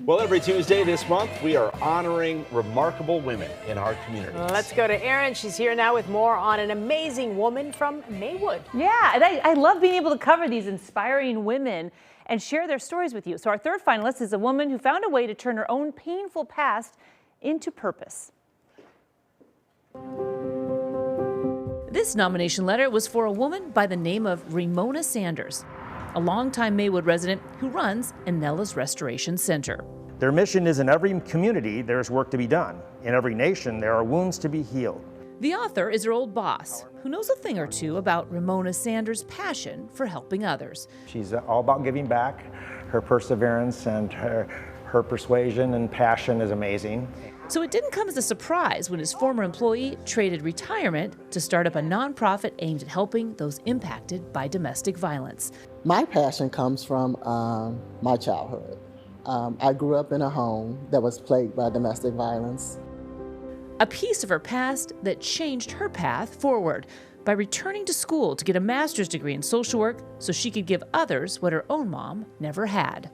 Well, every Tuesday this month, we are honoring remarkable women in our community. Let's go to Erin. She's here now with more on an amazing woman from Maywood. Yeah, and I love being able to cover these inspiring women and share their stories with you. So our third finalist is a woman who found a way to turn her own painful past into purpose. This nomination letter was for a woman by the name of Ramona Sanders, a longtime Maywood resident who runs Anella's Restoration Center. Their mission is in every community there's work to be done. In every nation there are wounds to be healed. The author is her old boss, who knows a thing or two about Ramona Sanders' passion for helping others. She's all about giving back. Her perseverance and her persuasion and passion is amazing. So it didn't come as a surprise when his former employee traded retirement to start up a nonprofit aimed at helping those impacted by domestic violence. My passion comes from my childhood. I grew up in a home that was plagued by domestic violence. A piece of her past that changed her path forward by returning to school to get a master's degree in social work so she could give others what her own mom never had.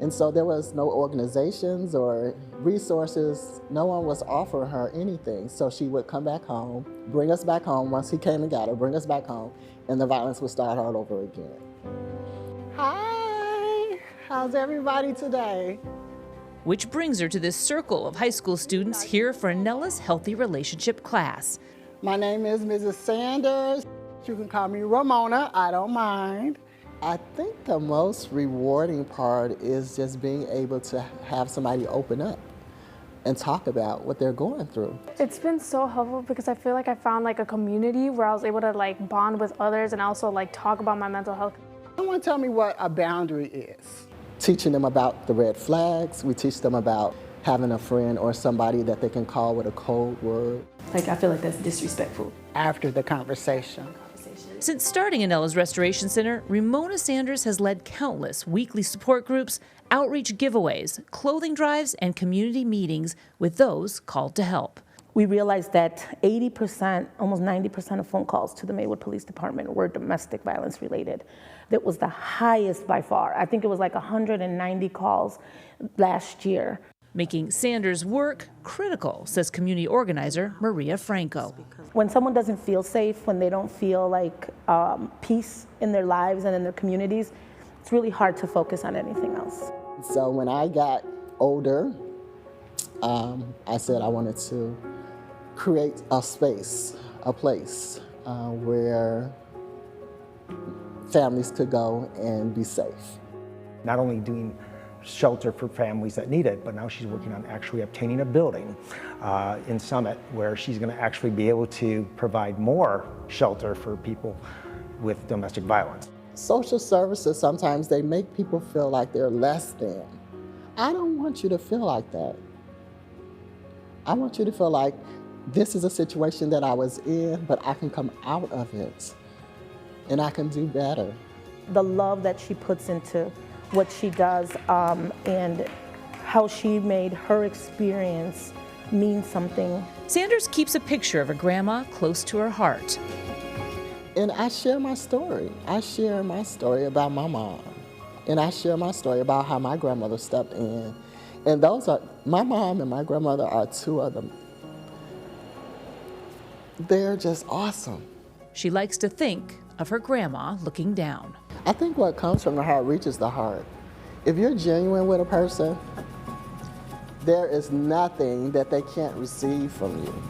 And so there was no organizations or resources. No one was offering her anything. So she would come back home, bring us back home. Once he came and got her, bring us back home, and the violence would start all over again. Hi, how's everybody today? Which brings her to this circle of high school students here for Anella's Healthy Relationship class. My name is Mrs. Sanders. You can call me Ramona, I don't mind. I think the most rewarding part is just being able to have somebody open up and talk about what they're going through. It's been so helpful because I feel like I found like a community where I was able to like bond with others and also like talk about my mental health. Someone tell me what a boundary is. Teaching them about the red flags. We teach them about having a friend or somebody that they can call with a code word. Like, I feel like that's disrespectful. After the conversation. Since starting Anella's Restoration Center, Ramona Sanders has led countless weekly support groups, outreach giveaways, clothing drives, and community meetings with those called to help. We realized that 80%, almost 90% of phone calls to the Maywood Police Department were domestic violence related. That was the highest by far. I think it was like 190 calls last year. Making Sanders' work critical, says community organizer Maria Franco. When someone doesn't feel safe, when they don't feel like peace in their lives and in their communities, it's really hard to focus on anything else. So when I got older, I said I wanted to create a space, a place where families could go and be safe. Not only doing shelter for families that need it, but now she's working on actually obtaining a building in Summit where she's going to actually be able to provide more shelter for people with domestic violence. Social services, sometimes they make people feel like they're less than. I don't want you to feel like that. I want you to feel like this is a situation that I was in, but I can come out of it and I can do better. The love that she puts into what she does and how she made her experience mean something. Sanders keeps a picture of her grandma close to her heart. And I share my story. I share my story about my mom. And I share my story about how my grandmother stepped in. And those are, my mom and my grandmother are two of them. They're just awesome. She likes to think of her grandma looking down. I think what comes from the heart reaches the heart. If you're genuine with a person, there is nothing that they can't receive from you.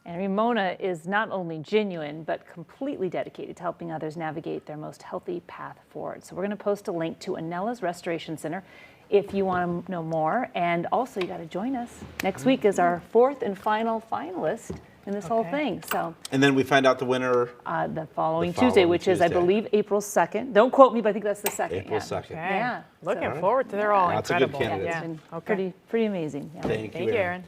And Ramona is not only genuine, but completely dedicated to helping others navigate their most healthy path forward. So we're going to post a link to Anella's Restoration Center if you want to know more. And also, you got to join us. Next week is our fourth and final finalist in this whole thing. So, And then we find out the winner the following Tuesday, which is, I believe, April 2nd. Don't quote me, but I think that's the 2nd. April 2nd. Okay. Yeah. Looking forward to, they're all Lots of good incredible. candidates. It's been pretty amazing. Yeah. Thank you, Thank you, Erin.